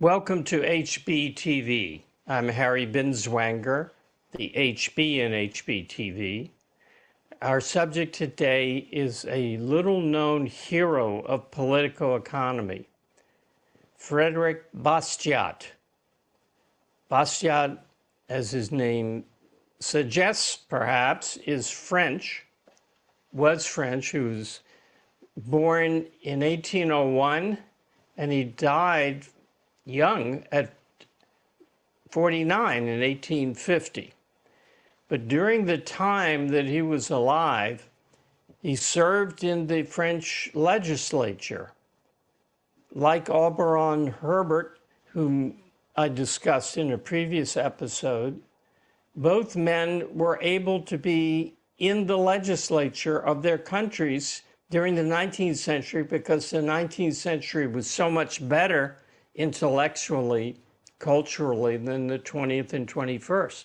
Welcome to HBTV. I'm Harry Binswanger, the HB in HBTV. Our subject today is a little-known hero of political economy, Frederic Bastiat. Bastiat, as his name suggests perhaps, is French, was French. He was born in 1801 and he died young at 49 in 1850. But during the time that he was alive, he served in the French legislature. Like Auberon Herbert, whom I discussed in a previous episode, both men were able to be in the legislature of their countries during the 19th century because the 19th century was so much better intellectually, culturally, than the 20th and 21st.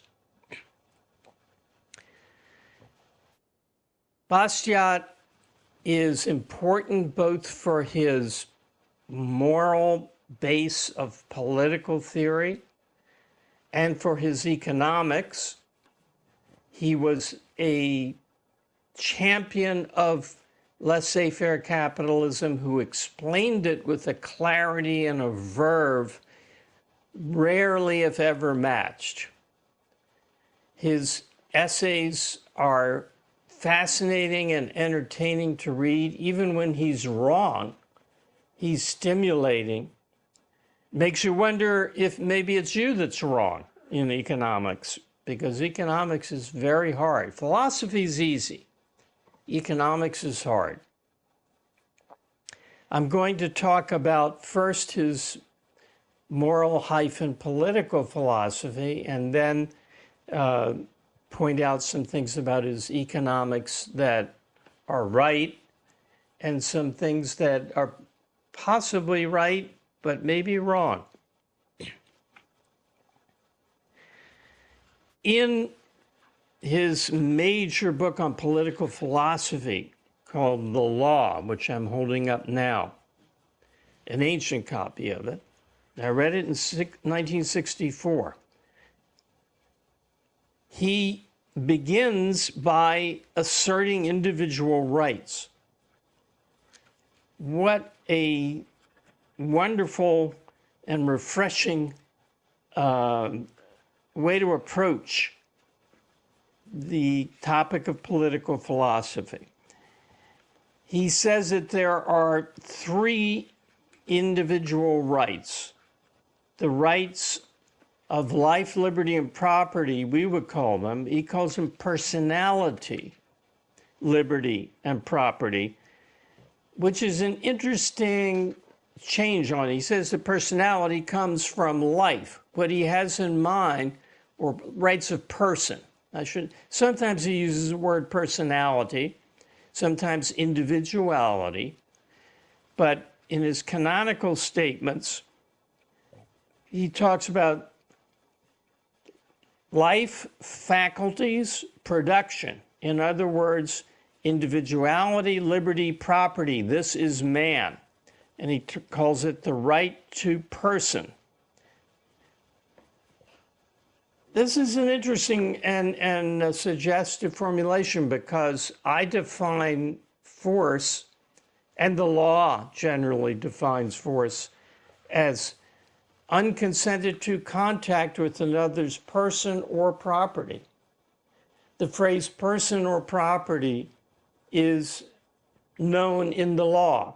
Bastiat is important both for his moral base of political theory and for his economics. He was a champion of laissez-faire capitalism who explained it with a clarity and a verve rarely, if ever, matched. His essays are fascinating and entertaining to read. Even when he's wrong, he's stimulating. Makes you wonder if maybe it's you that's wrong in economics, because economics is very hard. Philosophy is easy. Economics is hard. I'm going to talk about first his moral-political philosophy and then point out some things about his economics that are right and some things that are possibly right but maybe wrong. In his major book on political philosophy called The Law, which I'm holding up now, an ancient copy of it. I read it in 1964. He begins by asserting individual rights. What a wonderful and refreshing way to approach the topic of political philosophy. He says that there are three individual rights. The rights of life, liberty, and property, we would call them. He calls them personality, liberty, and property, which is an interesting change on it. He says the personality comes from life, what he has in mind, or rights of person. Sometimes he uses the word personality, sometimes individuality, but in his canonical statements, he talks about life, faculties, production. In other words, individuality, liberty, property. This is man. And he calls it the right to person. This is an interesting and suggestive formulation because I define force, and the law generally defines force, as unconsented to contact with another's person or property. The phrase person or property is known in the law.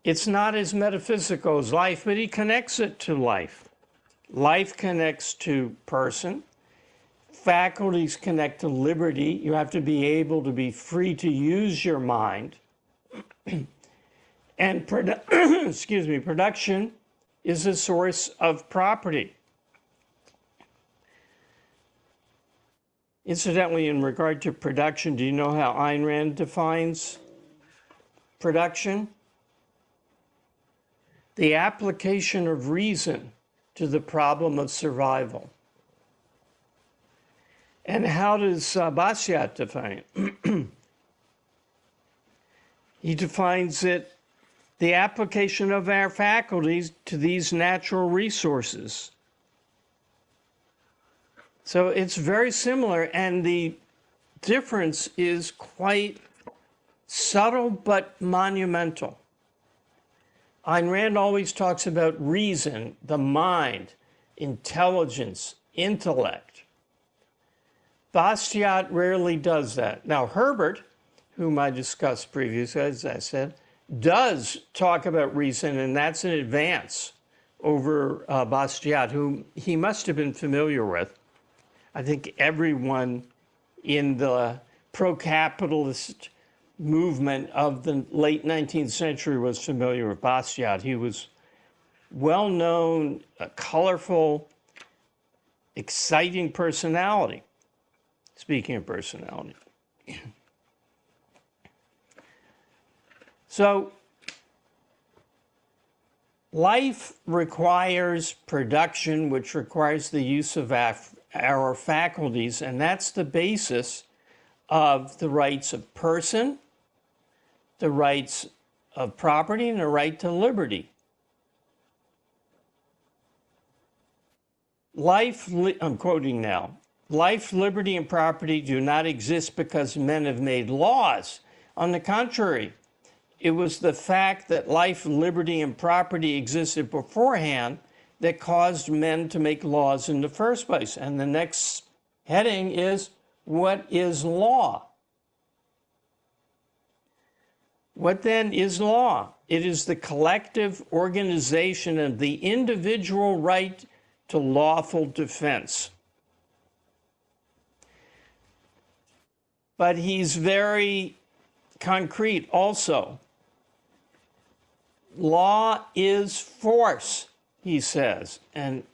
It's not as metaphysical as life, but he connects it to life. Life connects to person. Faculties connect to liberty. You have to be able to be free to use your mind. And production is a source of property. Incidentally, in regard to production, do you know how Ayn Rand defines production? The application of reason to the problem of survival. And how does Bastiat define it? He defines it the application of our faculties to these natural resources. So it's very similar, and the difference is quite subtle but monumental. Ayn Rand always talks about reason, the mind, intelligence, intellect. Bastiat rarely does that. Now, Herbert, whom I discussed previously, as I said, does talk about reason, and that's an advance over Bastiat, whom he must have been familiar with. I think everyone in the pro-capitalist movement of the late 19th century was familiar with Bastiat. He was well-known, a colorful, exciting personality. Speaking of personality. So, life requires production, which requires the use of our faculties, and that's the basis of the rights of person, the rights of property, and the right to liberty. I'm quoting now, life, liberty, and property do not exist because men have made laws. On the contrary, it was the fact that life, liberty, and property existed beforehand that caused men to make laws in the first place. And the next heading is, what is law? What then is law? It is the collective organization of the individual right to lawful defense. But he's very concrete also. Law is force, he says, and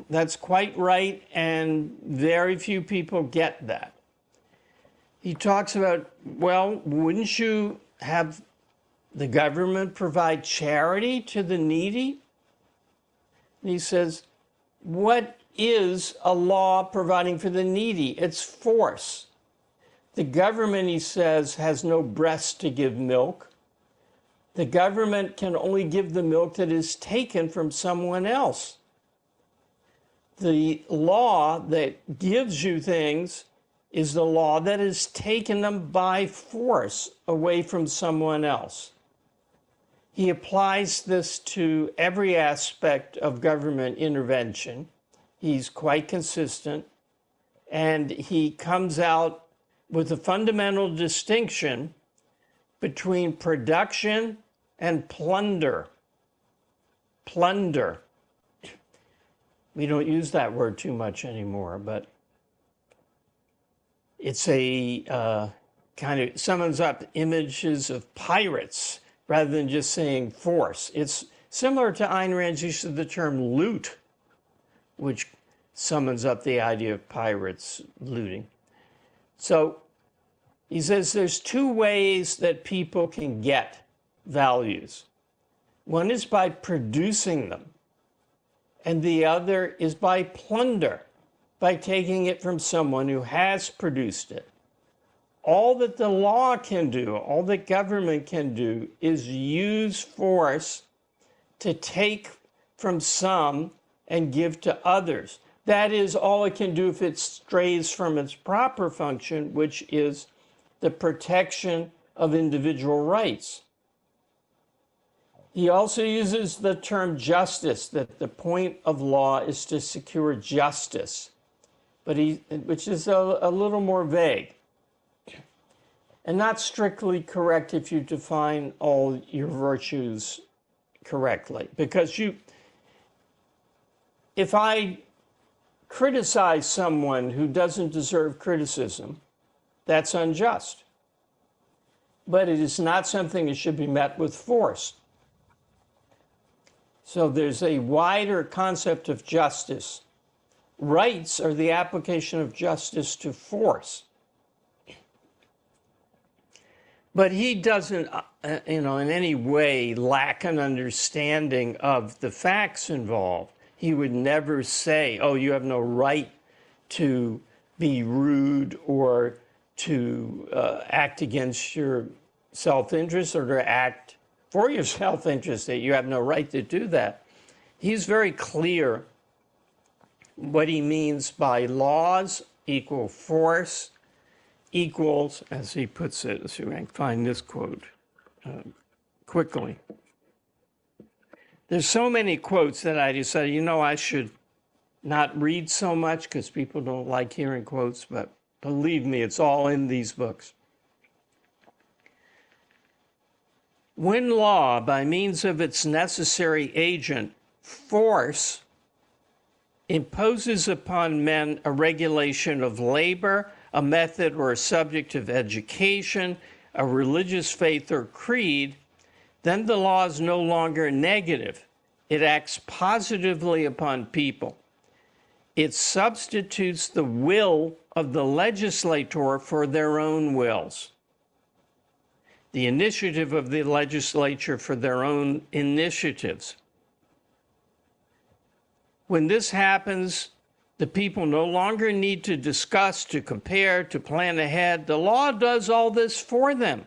that's quite right, and very few people get that. He talks about, well, wouldn't you have the government provide charity to the needy? And he says, what is a law providing for the needy? It's force. The government, he says, has no breast to give milk. The government can only give the milk that is taken from someone else. The law that gives you things is the law that has taken them by force away from someone else. He applies this to every aspect of government intervention. He's quite consistent, and he comes out with a fundamental distinction between production and plunder. Plunder. We don't use that word too much anymore, but it's a kind of summons up images of pirates rather than just saying force. It's similar to Ayn Rand's use of the term loot, which summons up the idea of pirates looting. So he says there's two ways that people can get values. One is by producing them, and the other is by plunder, by taking it from someone who has produced it. All that the law can do, all that government can do, is use force to take from some and give to others. That is all it can do if it strays from its proper function, which is the protection of individual rights. He also uses the term justice, that the point of law is to secure justice, which is a little more vague. And not strictly correct if you define all your virtues correctly. Because if I criticize someone who doesn't deserve criticism, that's unjust. But it is not something that should be met with force. So there's a wider concept of justice. Rights are the application of justice to force. But he doesn't, in any way lack an understanding of the facts involved. He would never say, oh, you have no right to be rude or to act against your self-interest or to act for your self-interest that you have no right to do that. He's very clear what he means by laws equal force equals, as he puts it, let's see if I can find this quote quickly. There's so many quotes that I decided, I should not read so much because people don't like hearing quotes, but believe me, it's all in these books. When law, by means of its necessary agent, force, imposes upon men a regulation of labor, a method or a subject of education, a religious faith or creed, then the law is no longer negative. It acts positively upon people. It substitutes the will of the legislator for their own wills, the initiative of the legislature for their own initiatives. When this happens, the people no longer need to discuss, to compare, to plan ahead. The law does all this for them.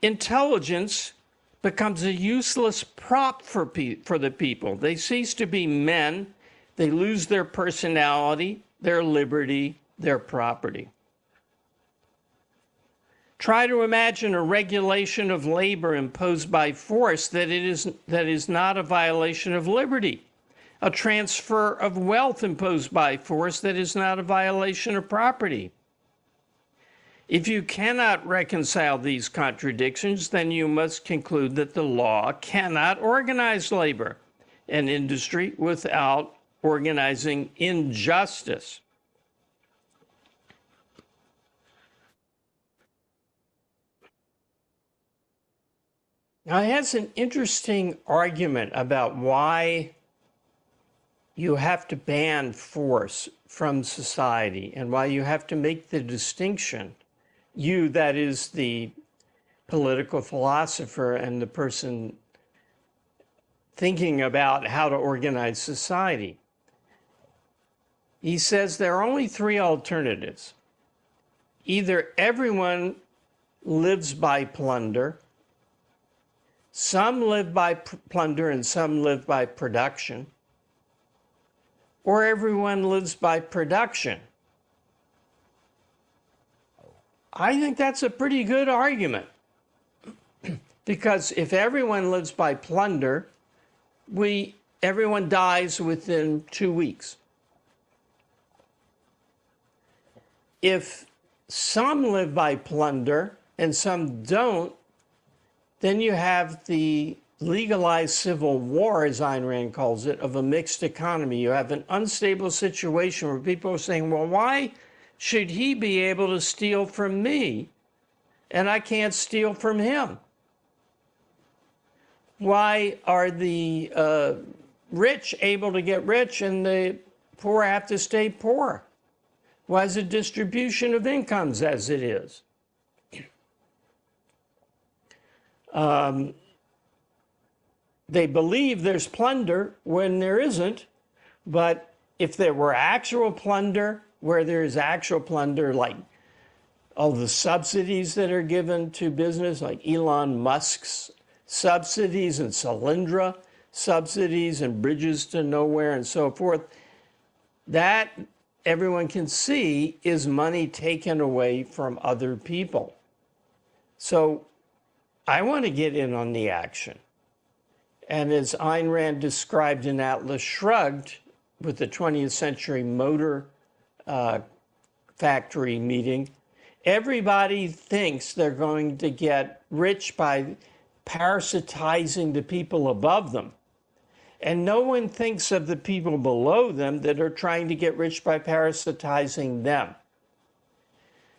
Intelligence becomes a useless prop for the people. They cease to be men. They lose their personality, their liberty, their property. Try to imagine a regulation of labor imposed by force that is not a violation of liberty. A transfer of wealth imposed by force that is not a violation of property. If you cannot reconcile these contradictions, then you must conclude that the law cannot organize labor and industry without organizing injustice. Now, he has an interesting argument about why you have to ban force from society and why you have to make the distinction. You, that is the political philosopher and the person thinking about how to organize society. He says there are only three alternatives. Either everyone lives by plunder, some live by plunder and some live by production, or everyone lives by production. I think that's a pretty good argument. Because if everyone lives by plunder, everyone dies within 2 weeks. If some live by plunder and some don't, then you have the legalized civil war, as Ayn Rand calls it, of a mixed economy. You have an unstable situation where people are saying, well, why should he be able to steal from me and I can't steal from him? Why are the rich able to get rich and the poor have to stay poor? Why is the distribution of incomes as it is? They believe there's plunder when there isn't, but if there were actual plunder, where there is actual plunder, like all the subsidies that are given to business, like Elon Musk's subsidies and Solyndra subsidies and bridges to nowhere and so forth, that everyone can see is money taken away from other people. So I want to get in on the action. And as Ayn Rand described in Atlas Shrugged with the 20th Century Motor Factory meeting, everybody thinks they're going to get rich by parasitizing the people above them. And no one thinks of the people below them that are trying to get rich by parasitizing them.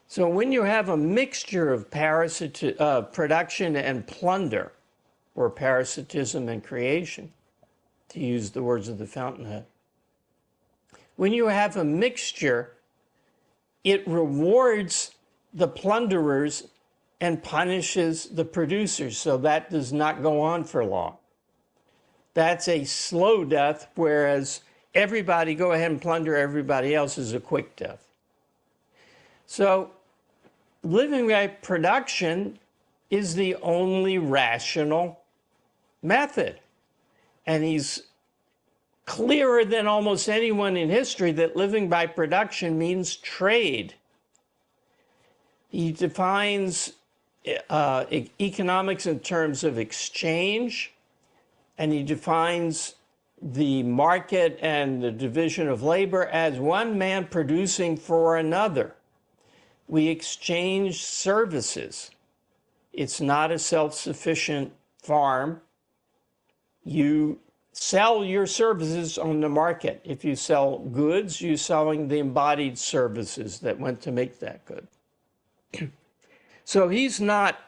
So when you have a mixture of production and plunder, or parasitism and creation, to use the words of the Fountainhead, when you have a mixture, it rewards the plunderers and punishes the producers. So that does not go on for long. That's a slow death, whereas everybody go ahead and plunder everybody else is a quick death. So living by production is the only rational method. And he's clearer than almost anyone in history that living by production means trade. He defines economics in terms of exchange, and he defines the market and the division of labor as one man producing for another. We exchange services. It's not a self-sufficient farm. You sell your services on the market. If you sell goods, you're selling the embodied services that went to make that good. So he's not,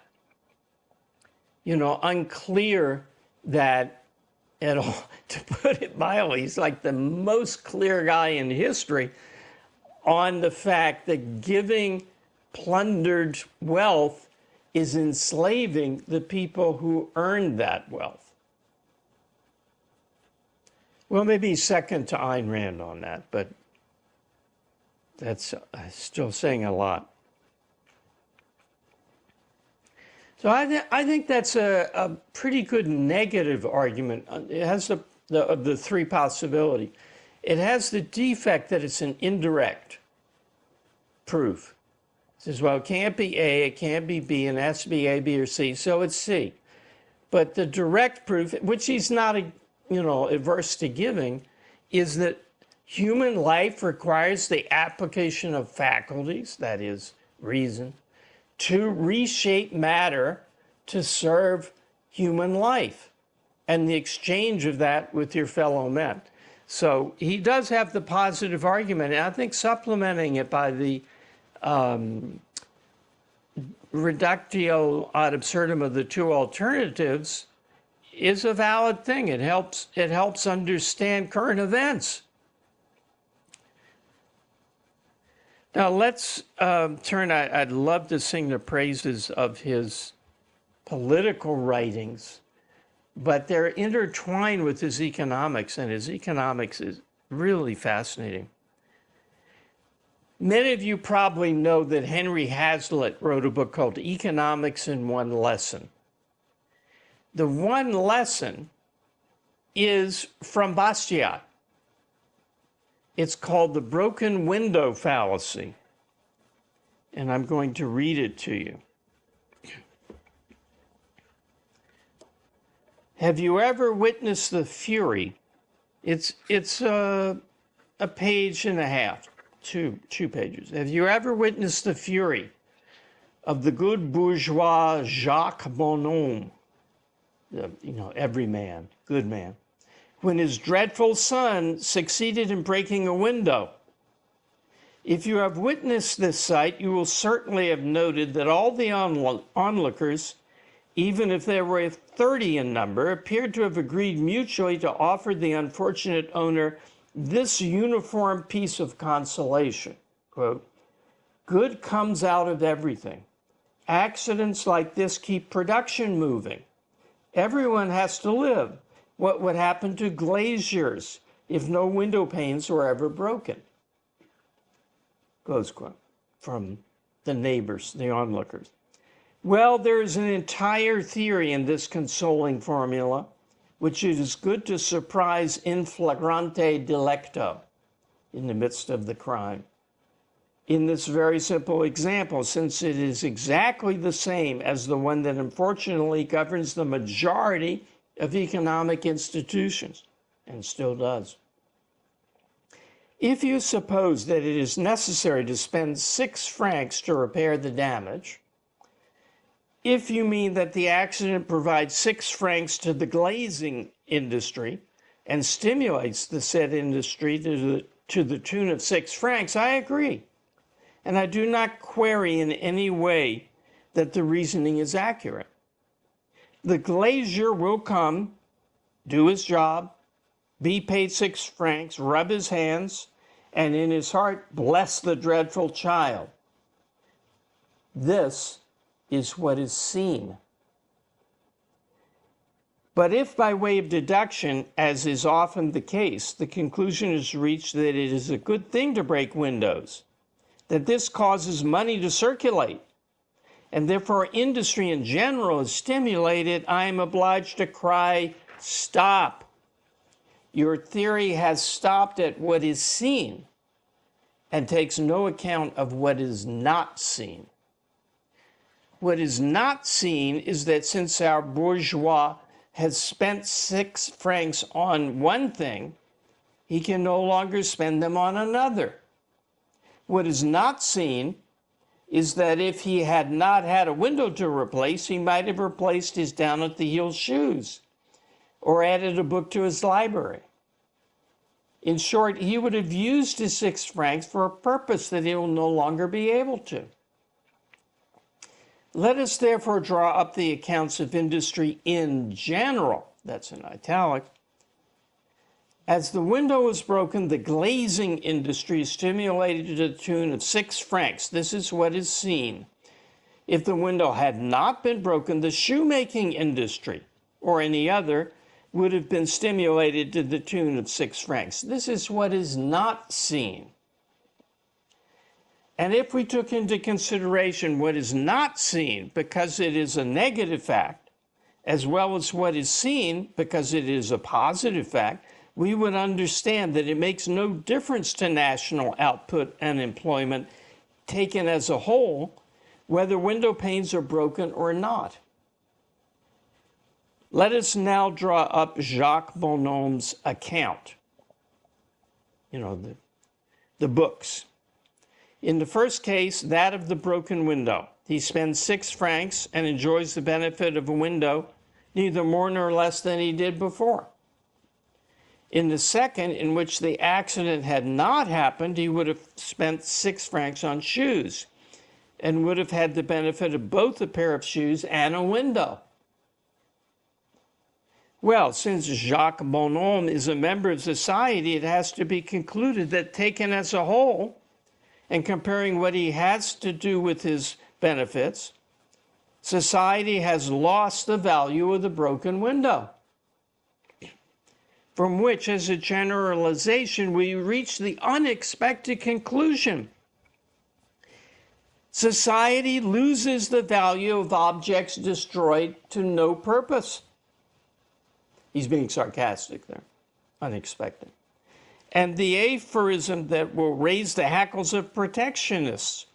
unclear that at all. To put it mildly, he's like the most clear guy in history on the fact that giving plundered wealth is enslaving the people who earned that wealth. Well, maybe second to Ayn Rand on that, but that's still saying a lot. So I think that's a pretty good negative argument. It has of the three possibility. It has the defect that it's an indirect proof. It says, well, it can't be A, it can't be B, and it has to be A, B, or C, so it's C. But the direct proof, which he's not averse to giving, is that human life requires the application of faculties, that is, reason, to reshape matter to serve human life and the exchange of that with your fellow men. So he does have the positive argument, and I think supplementing it by the reductio ad absurdum of the two alternatives is a valid thing. It helps understand current events. Now let's turn. I'd love to sing the praises of his political writings, but they're intertwined with his economics, and his economics is really fascinating. Many of you probably know that Henry Hazlitt wrote a book called Economics in One Lesson. The one lesson is from Bastiat. It's called the broken window fallacy, and I'm going to read it to you. Have you ever witnessed the fury? It's a page and a half, two pages. Have you ever witnessed the fury of the good bourgeois Jacques Bonhomme, every man, good man, when his dreadful son succeeded in breaking a window? If you have witnessed this sight, you will certainly have noted that all the onlookers, even if there were 30 in number, appeared to have agreed mutually to offer the unfortunate owner this uniform piece of consolation. Quote, good comes out of everything. Accidents like this keep production moving. Everyone has to live. What would happen to glaziers if no window panes were ever broken? Close quote, from the neighbors, the onlookers. Well, there's an entire theory in this consoling formula, which it is good to surprise in flagrante delicto, in the midst of the crime. In this very simple example, since it is exactly the same as the one that unfortunately governs the majority of economic institutions, and still does. If you suppose that it is necessary to spend 6 francs to repair the damage, if you mean that the accident provides 6 francs to the glazing industry and stimulates the said industry to the tune of 6 francs, I agree. And I do not query in any way that the reasoning is accurate. The glazier will come, do his job, be paid 6 francs, rub his hands, and in his heart bless the dreadful child. This is what is seen. But if by way of deduction, as is often the case, the conclusion is reached that it is a good thing to break windows, that this causes money to circulate, and therefore industry in general is stimulated, I am obliged to cry, stop. Your theory has stopped at what is seen and takes no account of what is not seen. What is not seen is that since our bourgeois has spent 6 francs on one thing, he can no longer spend them on another. What is not seen is that if he had not had a window to replace, he might have replaced his down-at-the-heel shoes or added a book to his library. In short, he would have used his 6 francs for a purpose that he will no longer be able to. Let us therefore draw up the accounts of industry in general, that's in italic. As the window was broken, the glazing industry is stimulated to the tune of 6 francs. This is what is seen. If the window had not been broken, the shoemaking industry, or any other, would have been stimulated to the tune of 6 francs. This is what is not seen. And if we took into consideration what is not seen because it is a negative fact, as well as what is seen because it is a positive fact, we would understand that it makes no difference to national output and employment taken as a whole, whether window panes are broken or not. Let us now draw up Jacques Bonhomme's account. The books. In the first case, that of the broken window. He spends 6 francs and enjoys the benefit of a window, neither more nor less than he did before. In the second, in which the accident had not happened, he would have spent 6 francs on shoes and would have had the benefit of both a pair of shoes and a window. Well, since Jacques Bonhomme is a member of society, it has to be concluded that taken as a whole, and comparing what he has to do with his benefits, society has lost the value of the broken window. From which, as a generalization, we reach the unexpected conclusion. Society loses the value of objects destroyed to no purpose. He's being sarcastic there, unexpected. And the aphorism that will raise the hackles of protectionists.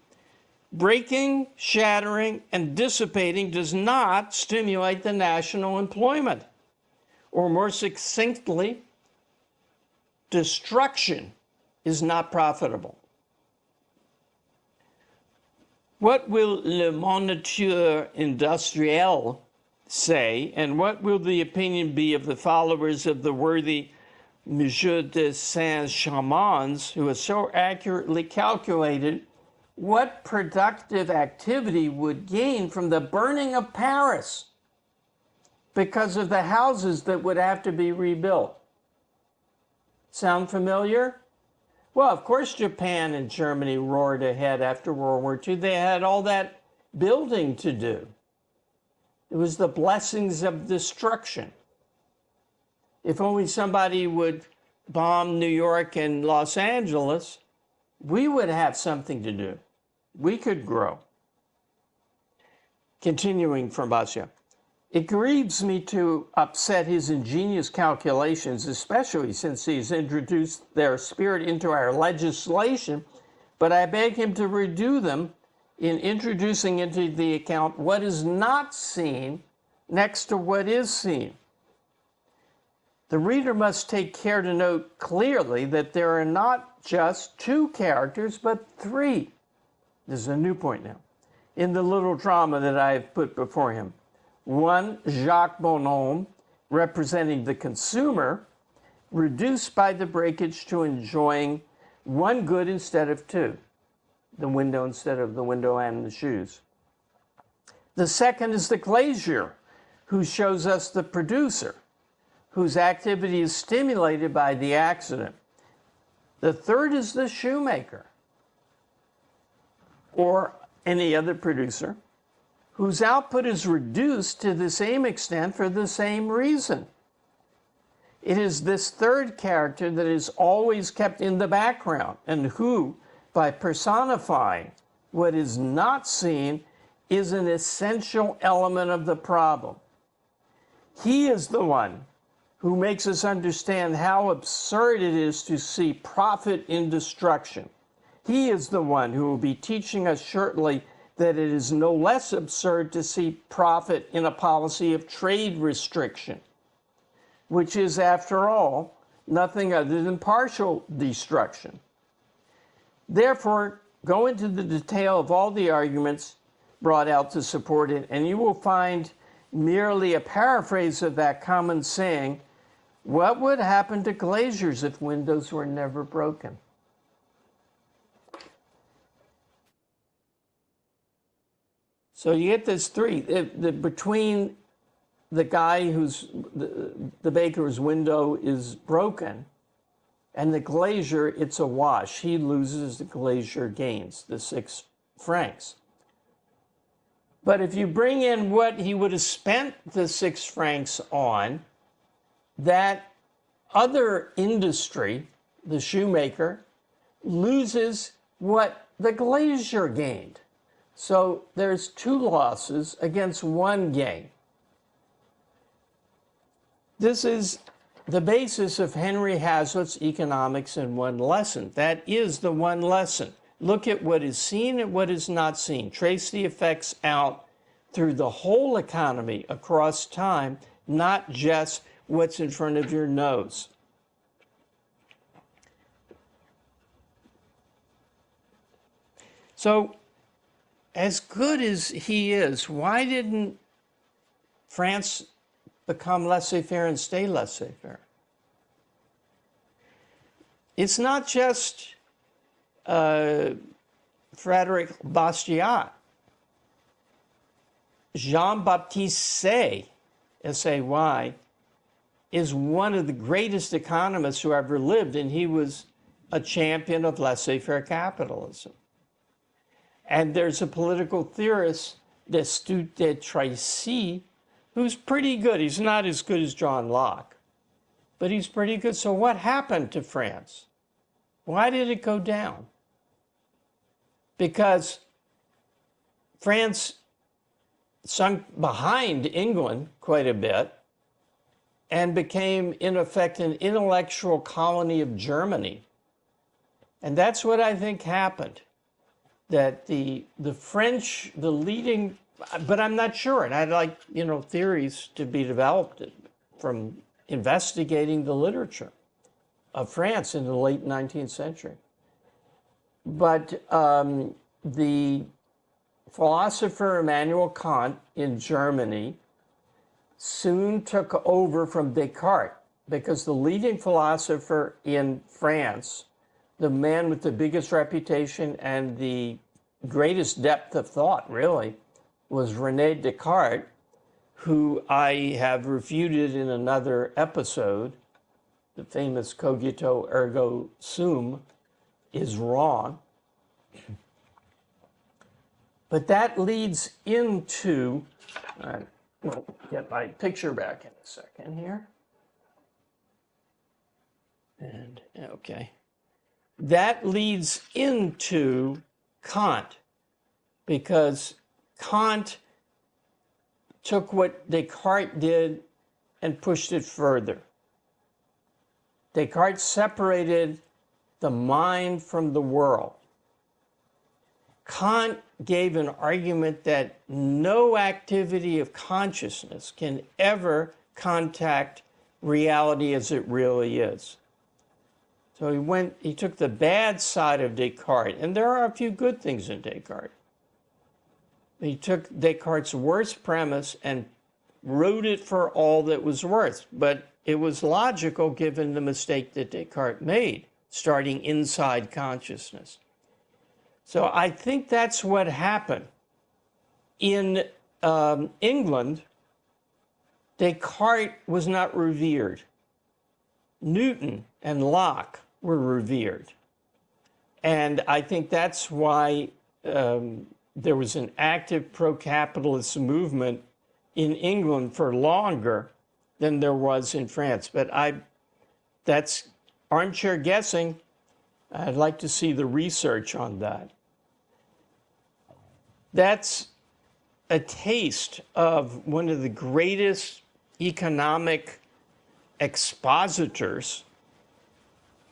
Breaking, shattering, and dissipating does not stimulate the national employment. Or more succinctly, destruction is not profitable. What will le moniteur industriel say, and what will the opinion be of the followers of the worthy Monsieur de Saint-Chamans, who has so accurately calculated what productive activity would gain from the burning of Paris because of the houses that would have to be rebuilt? Sound familiar? Well, of course, Japan and Germany roared ahead after World War II. They had all that building to do. It was the blessings of destruction. If only somebody would bomb New York and Los Angeles, we would have something to do. We could grow. Continuing from Bastiat. It grieves me to upset his ingenious calculations, especially since he's introduced their spirit into our legislation, but I beg him to redo them in introducing into the account what is not seen next to what is seen. The reader must take care to note clearly that there are not just 2 characters, but 3. This is a new point now, in the little drama that I have put before him. One, Jacques Bonhomme, representing the consumer, reduced by the breakage to enjoying one good instead of 2, the window instead of the window and the shoes. The second is the glazier, who shows us the producer, whose activity is stimulated by the accident. The third is the shoemaker, or any other producer, whose output is reduced to the same extent for the same reason. It is this third character that is always kept in the background, and who, by personifying what is not seen, is an essential element of the problem. He is the one who makes us understand how absurd it is to see profit in destruction. He is the one who will be teaching us shortly that it is no less absurd to see profit in a policy of trade restriction, which is, after all, nothing other than partial destruction. Therefore, go into the detail of all the arguments brought out to support it, and you will find merely a paraphrase of that common saying, what would happen to glaziers if windows were never broken? So you get this three, between the guy who's, the baker's window is broken, and the glazier, it's a wash. He loses, the glazier gains the 6 francs. But if you bring in what he would have spent the 6 francs on, that other industry, the shoemaker, loses what the glazier gained. So there's 2 losses against 1 gain. This is the basis of Henry Hazlitt's Economics in One Lesson. That is the one lesson. Look at what is seen and what is not seen. Trace the effects out through the whole economy across time, not just what's in front of your nose. So, as good as he is, why didn't France become laissez-faire and stay laissez-faire? It's not just Frederic Bastiat. Jean-Baptiste Say, S-A-Y, is one of the greatest economists who ever lived, and he was a champion of laissez-faire capitalism. And there's a political theorist, Destutt de Tracy, who's pretty good. He's not as good as John Locke, but he's pretty good. So what happened to France? Why did it go down? Because France sunk behind England quite a bit and became, in effect, an intellectual colony of Germany. And that's what I think happened. That the French, the leading, but I'm not sure, and I'd like, theories to be developed from investigating the literature of France in the late 19th century. But the philosopher Immanuel Kant in Germany soon took over from Descartes, because the leading philosopher in France, the man with the biggest reputation and the greatest depth of thought, really, was René Descartes, who I have refuted in another episode. The famous cogito ergo sum is wrong. But that leads into, we'll get my picture back in a second here. And, okay. That leads into Kant, because Kant took what Descartes did and pushed it further. Descartes separated the mind from the world. Kant gave an argument that no activity of consciousness can ever contact reality as it really is. So he took the bad side of Descartes, and there are a few good things in Descartes. He took Descartes' worst premise and wrote it for all that was worth, but it was logical given the mistake that Descartes made, starting inside consciousness. So I think that's what happened. In England, Descartes was not revered. Newton and Locke were revered. And I think that's why there was an active pro-capitalist movement in England for longer than there was in France. But that's armchair guessing. I'd like to see the research on that. That's a taste of one of the greatest economic expositors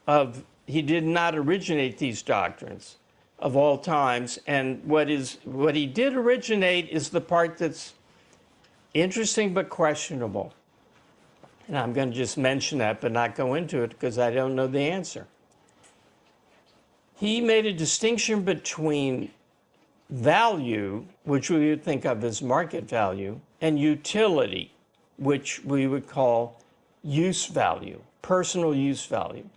of, he did not originate these doctrines of all times. And what he did originate is the part that's interesting but questionable. And I'm going to just mention that but not go into it because I don't know the answer. He made a distinction between value, which we would think of as market value, and utility, which we would call use value, personal use value.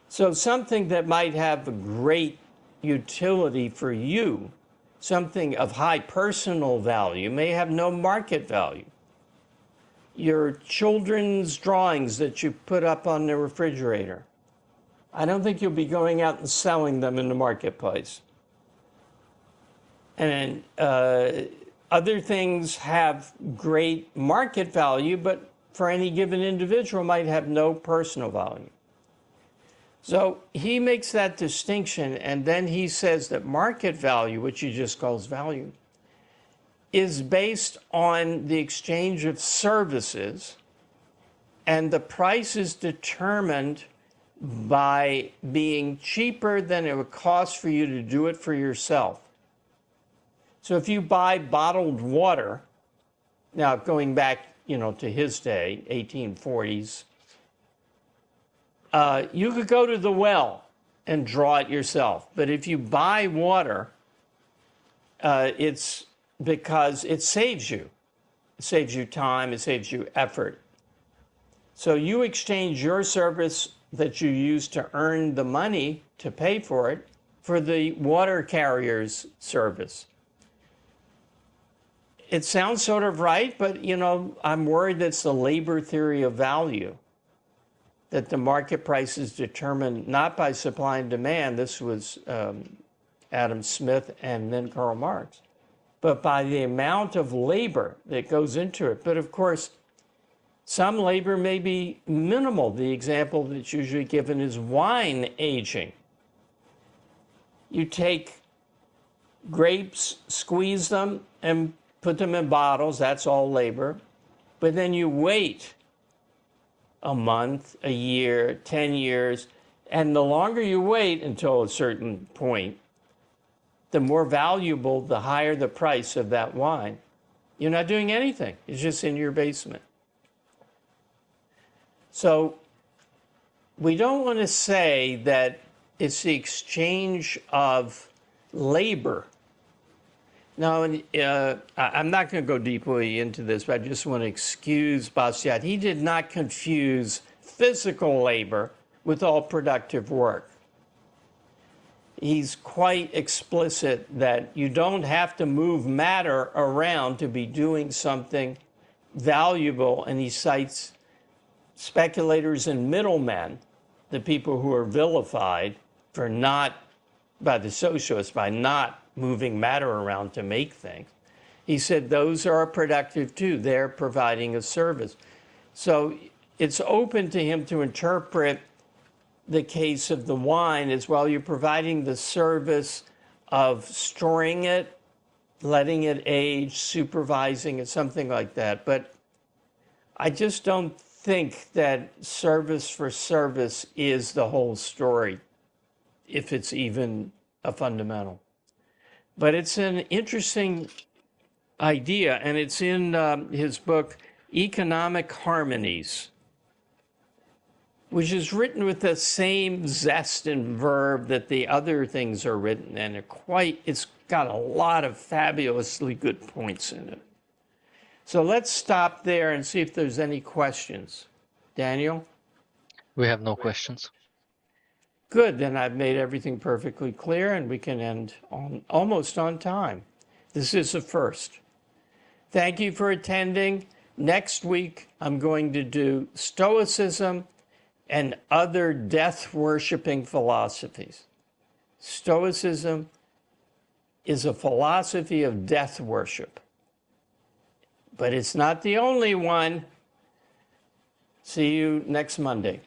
So something that might have a great utility for you, something of high personal value, may have no market value. Your children's drawings that you put up on the refrigerator, I don't think you'll be going out and selling them in the marketplace. And other things have great market value, but for any given individual might have no personal value. So he makes that distinction, and then he says that market value, which he just calls value, is based on the exchange of services, and the price is determined by being cheaper than it would cost for you to do it for yourself. So if you buy bottled water, now going back, to his day, 1840s, you could go to the well and draw it yourself. But if you buy water, it's because it saves you. It saves you time, it saves you effort. So you exchange your service that you use to earn the money to pay for it for the water carrier's service. It sounds sort of right, but, I'm worried that's the labor theory of value, that the market price is determined not by supply and demand, this was Adam Smith and then Karl Marx, but by the amount of labor that goes into it. But of course, some labor may be minimal. The example that's usually given is wine aging. You take grapes, squeeze them, and put them in bottles, that's all labor. But then you wait a month, a year, 10 years, and the longer you wait until a certain point, the more valuable, the higher the price of that wine. You're not doing anything. It's just in your basement. So we don't want to say that it's the exchange of labor. Now, I'm not going to go deeply into this, but I just want to excuse Bastiat. He did not confuse physical labor with all productive work. He's quite explicit that you don't have to move matter around to be doing something valuable, and he cites speculators and middlemen, the people who are vilified for not, by the socialists, by not moving matter around to make things. He said those are productive too. They're providing a service. So it's open to him to interpret the case of the wine as, well, you're providing the service of storing it, letting it age, supervising it, something like that. But I just don't think that service for service is the whole story, if it's even a fundamental. But it's an interesting idea, and it's in his book, Economic Harmonies, which is written with the same zest and verve that the other things are written, and it's got a lot of fabulously good points in it. So let's stop there and see if there's any questions. Daniel? We have no questions. Good, then I've made everything perfectly clear and we can end almost on time. This is a first. Thank you for attending. Next week, I'm going to do Stoicism and other death-worshipping philosophies. Stoicism is a philosophy of death worship, but it's not the only one. See you next Monday.